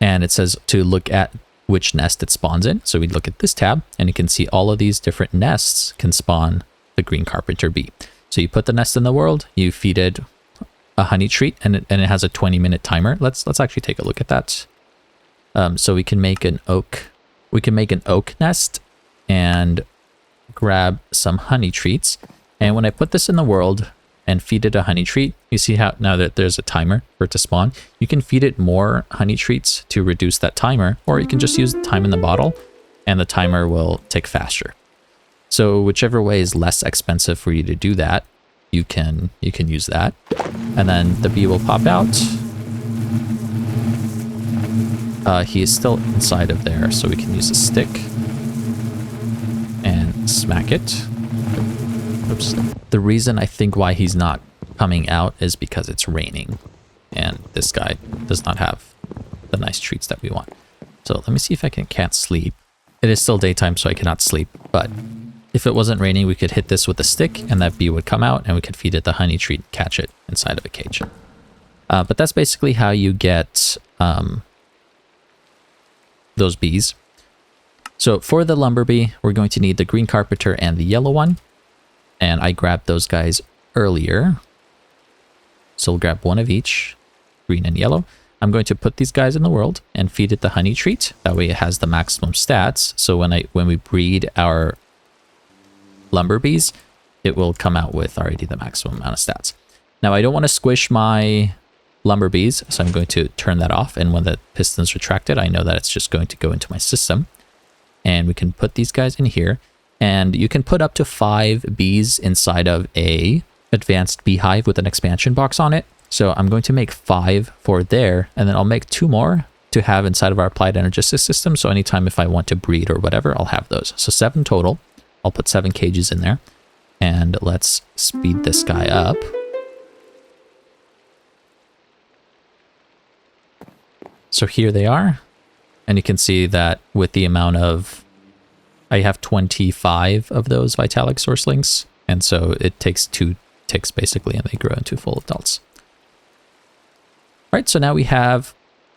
And it says to look at which nest it spawns in. So we look at this tab and you can see all of these different nests can spawn the green carpenter bee. So you put the nest in the world, you feed it a honey treat, and it has a 20-minute timer. Let's actually take a look at that. So we can make an oak. We can make an oak nest and grab some honey treats. And when I put this in the world and feed it a honey treat, you see how now that there's a timer for it to spawn, you can feed it more honey treats to reduce that timer, or you can just use the time in the bottle and the timer will tick faster. So whichever way is less expensive for you to do that, you can use that. And then the bee will pop out. He is still inside of there, so we can use a stick and smack it. Oops. The reason I think why he's not coming out is because it's raining and this guy does not have the nice treats that we want. So let me see if I can't sleep. It is still daytime, so I cannot sleep, but if it wasn't raining, we could hit this with a stick and that bee would come out and we could feed it the honey treat, catch it inside of a cage. But that's basically how you get those bees. So for the lumber bee, we're going to need the green carpenter and the yellow one. And I grabbed those guys earlier. So we'll grab one of each, green and yellow. I'm going to put these guys in the world and feed it the honey treat. That way it has the maximum stats. So when we breed our lumber bees, it will come out with already the maximum amount of stats. Now I don't want to squish my lumber bees, so I'm going to turn that off. And when the piston's retracted, I know that it's just going to go into my system. And we can put these guys in here. And you can put up to 5 bees inside of a advanced beehive with an expansion box on it. So I'm going to make 5 for there, and then I'll make 2 more to have inside of our applied energetic system. So anytime if I want to breed or whatever, I'll have those. So 7 total. I'll put 7 cages in there. And let's speed this guy up. So here they are. And you can see that with the amount of, I have 25 of those Vitalic Sourcelings. And so it takes 2 ticks basically, and they grow into full adults. All right, so now we have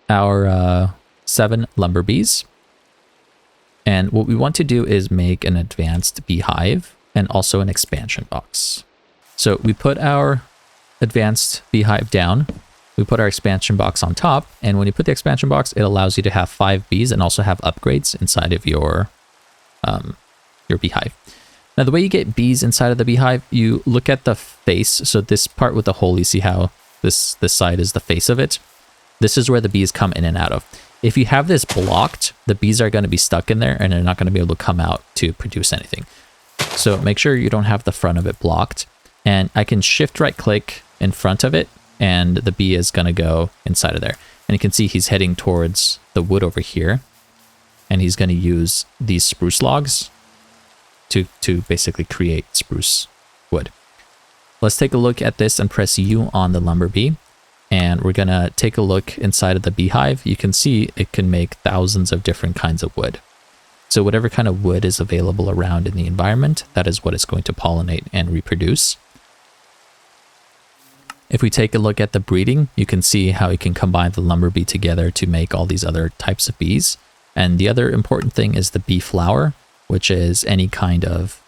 our 7 lumber bees. And what we want to do is make an advanced beehive and also an expansion box. So we put our advanced beehive down. We put our expansion box on top, and when you put the expansion box, it allows you to have 5 bees and also have upgrades inside of your beehive. Now, the way you get bees inside of the beehive, you look at the face. So this part with the hole, you see how this side is the face of it. This is where the bees come in and out of. If you have this blocked, the bees are going to be stuck in there and they're not going to be able to come out to produce anything. So make sure you don't have the front of it blocked. And I can shift right click in front of it, and the bee is going to go inside of there. And you can see he's heading towards the wood over here. And he's going to use these spruce logs to basically create spruce wood. Let's take a look at this and press U on the lumber bee. And we're going to take a look inside of the beehive. You can see it can make thousands of different kinds of wood. So whatever kind of wood is available around in the environment, that is what it's going to pollinate and reproduce. If we take a look at the breeding, you can see how you can combine the lumber bee together to make all these other types of bees. And the other important thing is the bee flower, which is any kind of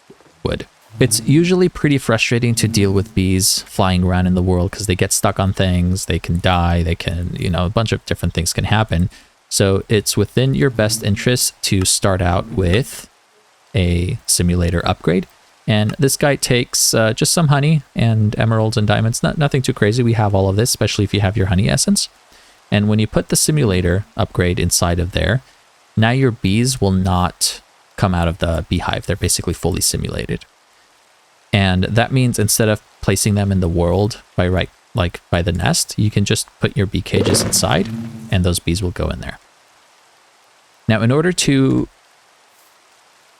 wood. It's usually pretty frustrating to deal with bees flying around in the world because they get stuck on things, they can die, they can, a bunch of different things can happen. So it's within your best interest to start out with a simulator upgrade. And this guy takes just some honey and emeralds and diamonds, nothing too crazy. We have all of this, especially if you have your honey essence. And when you put the simulator upgrade inside of there, now your bees will not come out of the beehive. They're basically fully simulated. And that means instead of placing them in the world by the nest, you can just put your bee cages inside and those bees will go in there. Now, in order to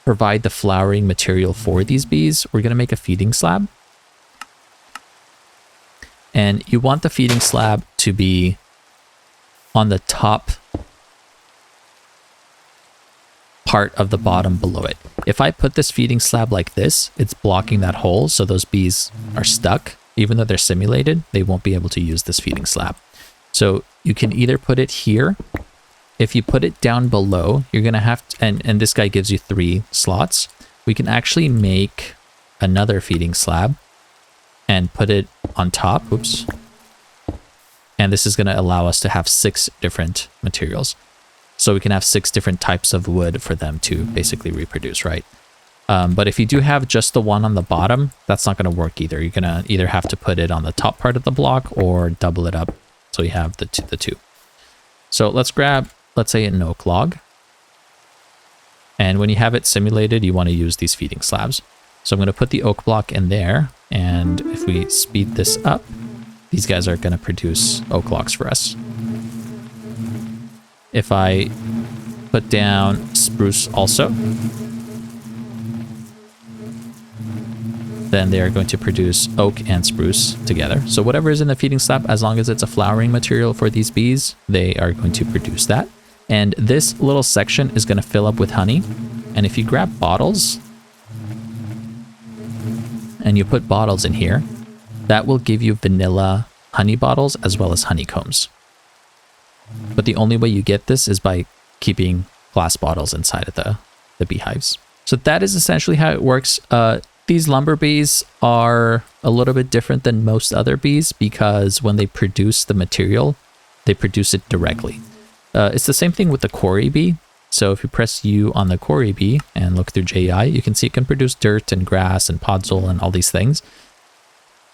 provide the flowering material for these bees, we're going to make a feeding slab. And you want the feeding slab to be on the top part of the bottom below it. If I put this feeding slab like this, it's blocking that hole, so those bees are stuck. Even though they're simulated, they won't be able to use this feeding slab. So you can either put it here. If you put it down below, you're going to have to, and this guy gives you 3 slots. We can actually make another feeding slab and put it on top. Oops. And this is going to allow us to have 6 different materials. So we can have 6 different types of wood for them to basically reproduce, right? But if you do have just the one on the bottom, that's not going to work either. You're going to either have to put it on the top part of the block or double it up so you have the two. So let's grab, let's say, an oak log. And when you have it simulated, you want to use these feeding slabs. So I'm going to put the oak block in there. And if we speed this up, these guys are going to produce oak logs for us. If I put down spruce also, then they are going to produce oak and spruce together. So whatever is in the feeding slab, as long as it's a flowering material for these bees, they are going to produce that. And this little section is going to fill up with honey. And if you grab bottles and you put bottles in here, that will give you vanilla honey bottles as well as honeycombs. But the only way you get this is by keeping glass bottles inside of the beehives. So that is essentially how it works. These lumber bees are a little bit different than most other bees because when they produce the material, they produce it directly. It's the same thing with the quarry bee. So if you press U on the quarry bee and look through JI, you can see it can produce dirt and grass and podzol and all these things.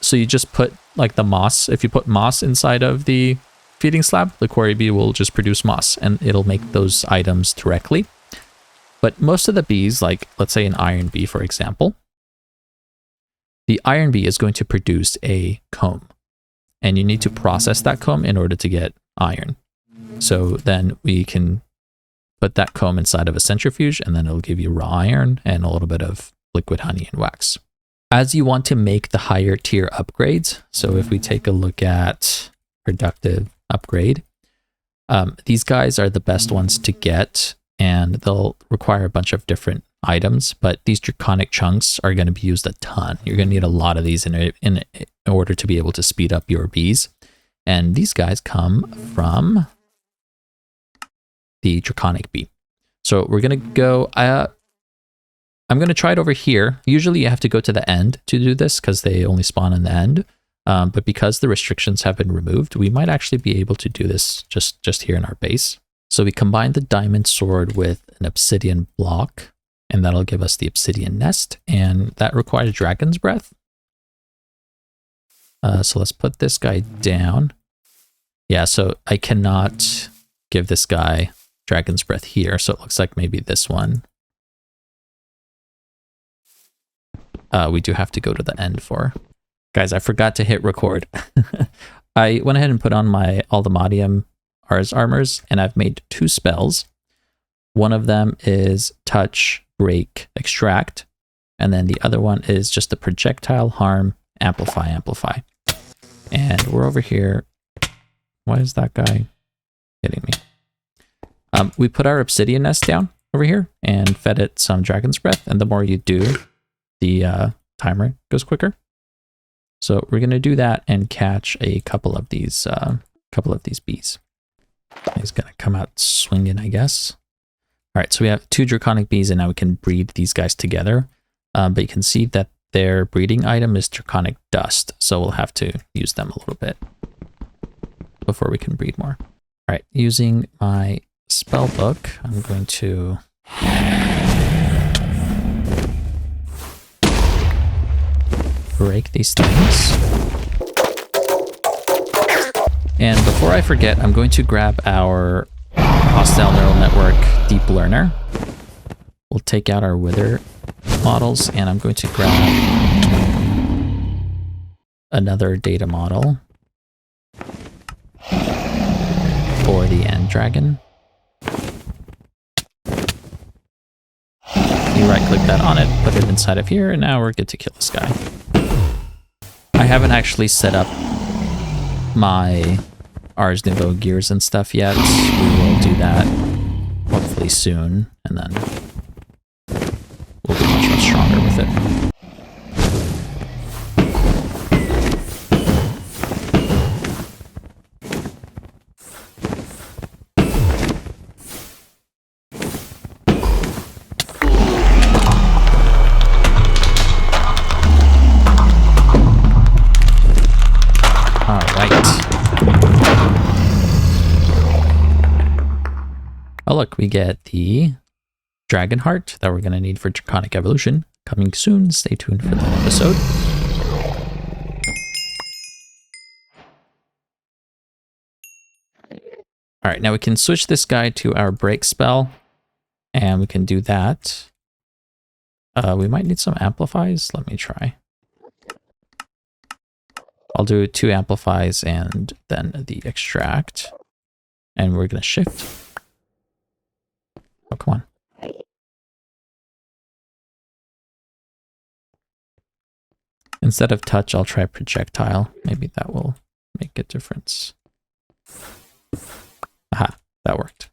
So you just put like the moss. If you put moss inside of the feeding slab, the quarry bee will just produce moss and it'll make those items directly. But most of the bees, like let's say an iron bee, for example, the iron bee is going to produce a comb, and you need to process that comb in order to get iron. So then we can put that comb inside of a centrifuge, and then it'll give you raw iron and a little bit of liquid honey and wax. As you want to make the higher tier upgrades, so if we take a look at productive upgrade, these guys are the best ones to get, and they'll require a bunch of different items, but these draconic chunks are going to be used a ton. You're going to need a lot of these in order to be able to speed up your bees. And these guys come from the Draconic Bee. So we're going to go, I'm going to try it over here. Usually you have to go to the end to do this because they only spawn in the end. But because the restrictions have been removed, we might actually be able to do this just here in our base. So we combine the diamond sword with an obsidian block, and that'll give us the obsidian nest, and that requires dragon's breath. So let's put this guy down. Yeah, so I cannot give this guy dragon's breath here, so it looks like maybe this one. We do have to go to the end for. Guys, I forgot to hit record. I went ahead and put on my Aldemadium Ars armors, and I've made 2 spells. One of them is touch, break, extract, and then the other one is just the projectile, harm, amplify. And we're over here. Why is that guy hitting me? We put our obsidian nest down over here and fed it some dragon's breath, and the more you do, the timer goes quicker. So we're gonna do that and catch a couple of these bees. He's gonna come out swinging, I guess. All right, so we have 2 draconic bees, and now we can breed these guys together. But you can see that their breeding item is draconic dust, so we'll have to use them a little bit before we can breed more. All right, using my spell book, I'm going to break these things. And before I forget, I'm going to grab our hostile neural network deep learner. We'll take out our wither models, and I'm going to grab another data model for the end dragon. You right click that on it, put it inside of here, and now we're good to kill this guy. I haven't actually set up my Ars Nouveau gears and stuff yet. We will do that hopefully soon, and then we'll be much stronger with it. Oh look, we get the dragon heart that we're going to need for Draconic Evolution. Coming soon, stay tuned for that episode. Alright, now we can switch this guy to our break spell, and we can do that. We might need some amplifies. Let me try. I'll do 2 amplifies and then the extract. And we're going to shift. Oh, come on. Instead of touch, I'll try projectile. Maybe that will make a difference. Aha, that worked.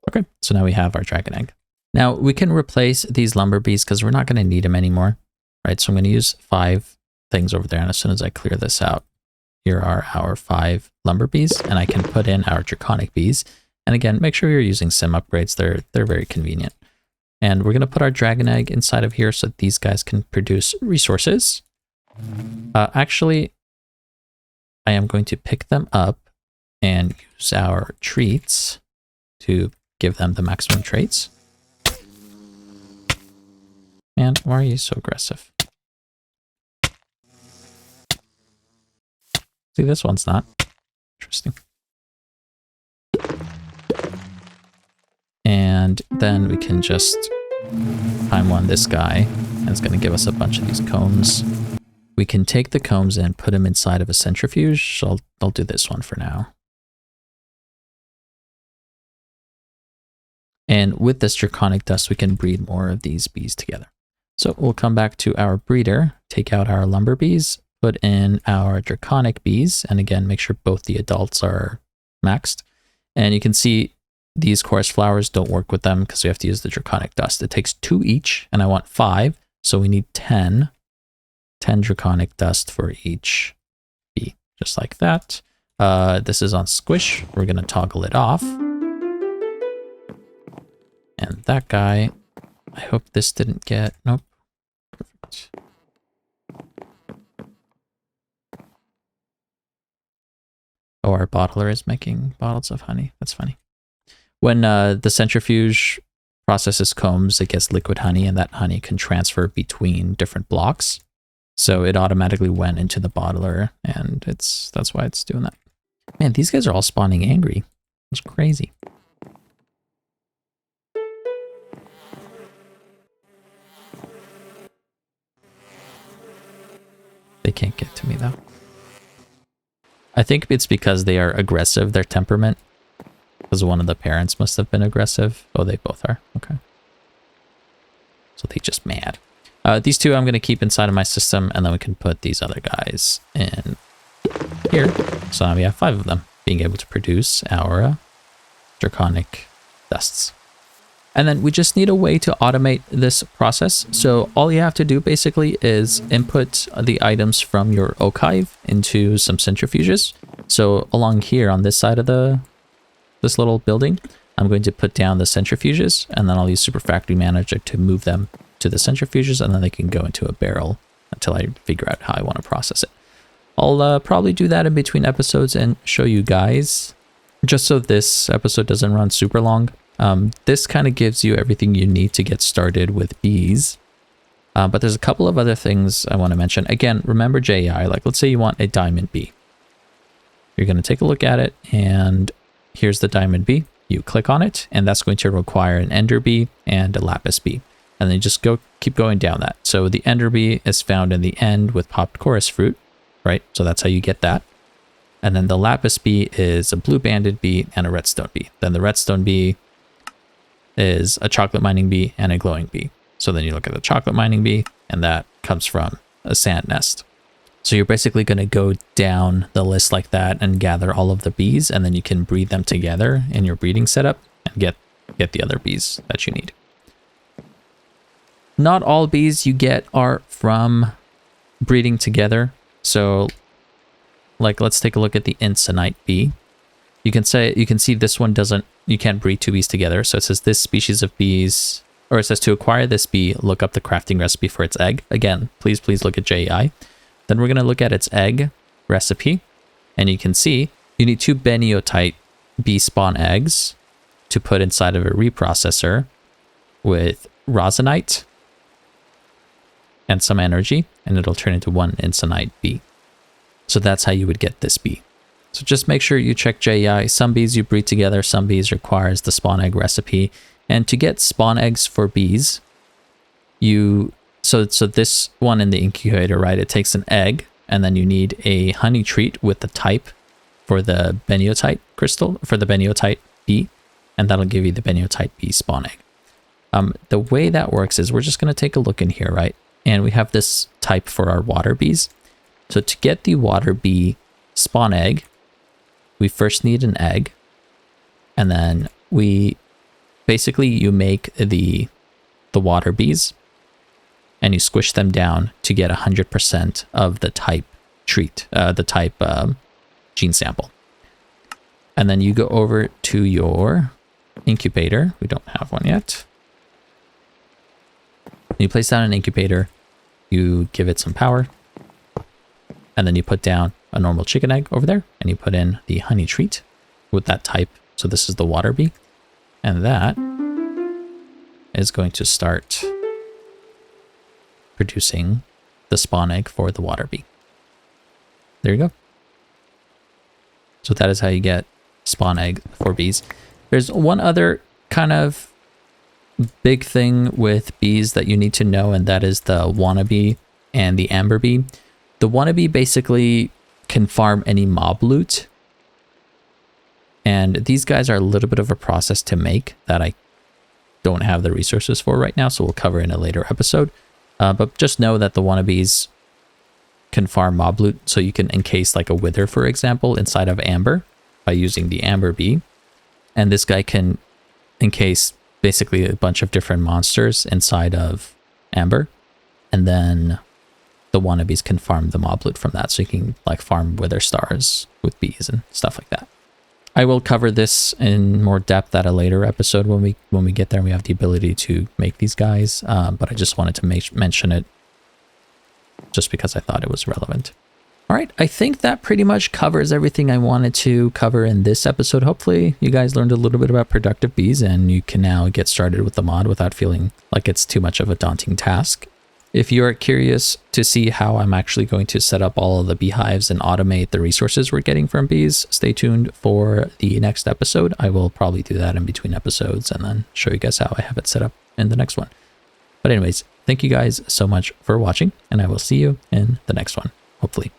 Okay, so now we have our dragon egg. Now we can replace these lumber bees because we're not going to need them anymore, right? So I'm going to use 5 things over there, and as soon as I clear this out, here are our 5 lumber bees, and I can put in our draconic bees. And again, make sure you're using sim upgrades. They're very convenient. And we're going to put our dragon egg inside of here so that these guys can produce resources. Actually, I am going to pick them up and use our treats to give them the maximum traits. Man, why are you so aggressive? See, this one's not. Interesting. And then we can just time one this guy, and it's going to give us a bunch of these combs. We can take the combs and put them inside of a centrifuge. So I'll do this one for now. And with this draconic dust, we can breed more of these bees together. So we'll come back to our breeder, take out our lumber bees, put in our draconic bees, and again, make sure both the adults are maxed. And you can see these chorus flowers don't work with them because we have to use the draconic dust. It takes 2 each, and I want 5, so we need 10 draconic dust for each bee, just like that. This is on squish. We're going to toggle it off. And that guy, I hope this didn't get, nope. Perfect. Oh, our bottler is making bottles of honey. That's funny. When the centrifuge processes combs, it gets liquid honey, and that honey can transfer between different blocks. So it automatically went into the bottler, and that's why it's doing that. Man, these guys are all spawning angry. It's crazy. They can't get to me though. I think it's because they are aggressive, their temperament. Because one of the parents must have been aggressive. Oh, they both are. Okay. So they just mad. These two I'm going to keep inside of my system, and then we can put these other guys in here. So now we have 5 of them being able to produce our draconic dusts. And then we just need a way to automate this process. So all you have to do basically is input the items from your oak hive into some centrifuges. So along here on this side of this little building, I'm going to put down the centrifuges, and then I'll use Super Factory Manager to move them to the centrifuges, and then they can go into a barrel until I figure out how I want to process it. I'll probably do that in between episodes and show you guys, just so this episode doesn't run super long. This kind of gives you everything you need to get started with bees. But there's a couple of other things I want to mention. Again, remember JI, like let's say you want a diamond bee. You're going to take a look at it, and here's the diamond bee. You click on it, and that's going to require an ender bee and a lapis bee. And then you just keep going down that. So the ender bee is found in the end with popped chorus fruit, right? So that's how you get that. And then the lapis bee is a blue banded bee and a redstone bee. Then the redstone bee is a chocolate mining bee and a glowing bee. So then you look at the chocolate mining bee, and that comes from a sand nest. So you're basically going to go down the list like that and gather all of the bees, and then you can breed them together in your breeding setup and get the other bees that you need. Not all bees you get are from breeding together. So like let's take a look at the Insonite bee. You can see this one you can't breed 2 bees together. So it says this species of bees, or it says to acquire this bee, look up the crafting recipe for its egg. Again, please look at JEI. Then we're going to look at its egg recipe, and you can see you need 2 Beniotite bee spawn eggs to put inside of a reprocessor with rosinite and some energy, and it'll turn into 1 Insonite bee. So that's how you would get this bee. So just make sure you check JEI. Some bees you breed together, some bees requires the spawn egg recipe. And to get spawn eggs for bees, so this one in the incubator, right? It takes an egg, and then you need a honey treat with the type for the Beniotite crystal, for the Beniotite bee, and that'll give you the Beniotite bee spawn egg. The way that works is we're just going to take a look in here, right? And we have this type for our water bees. So to get the water bee spawn egg, we first need an egg, and then you make the water bees, and you squish them down to get 100% of the type treat, the type gene sample. And then you go over to your incubator. We don't have one yet. You place down an incubator, you give it some power, and then you put down a normal chicken egg over there, and you put in the honey treat with that type. So this is the water bee, and that is going to start producing the spawn egg for the water bee. There you go. So that is how you get spawn egg for bees. There's one other kind of big thing with bees that you need to know, and that is the wannabe and the amber bee. The wannabe basically can farm any mob loot, and these guys are a little bit of a process to make that I don't have the resources for right now, so we'll cover in a later episode. But just know that the wannabes can farm mob loot, so you can encase like a wither, for example, inside of amber by using the amber bee, and this guy can encase basically a bunch of different monsters inside of amber, and then the wannabes can farm the mob loot from that, so you can like farm wither stars with bees and stuff like that. I will cover this in more depth at a later episode when we get there and we have the ability to make these guys, but I just wanted to mention it just because I thought it was relevant. All right, I think that pretty much covers everything I wanted to cover in this episode. Hopefully you guys learned a little bit about productive bees and you can now get started with the mod without feeling like it's too much of a daunting task. If you are curious to see how I'm actually going to set up all of the beehives and automate the resources we're getting from bees, stay tuned for the next episode. I will probably do that in between episodes and then show you guys how I have it set up in the next one. But anyways, thank you guys so much for watching, and I will see you in the next one, hopefully.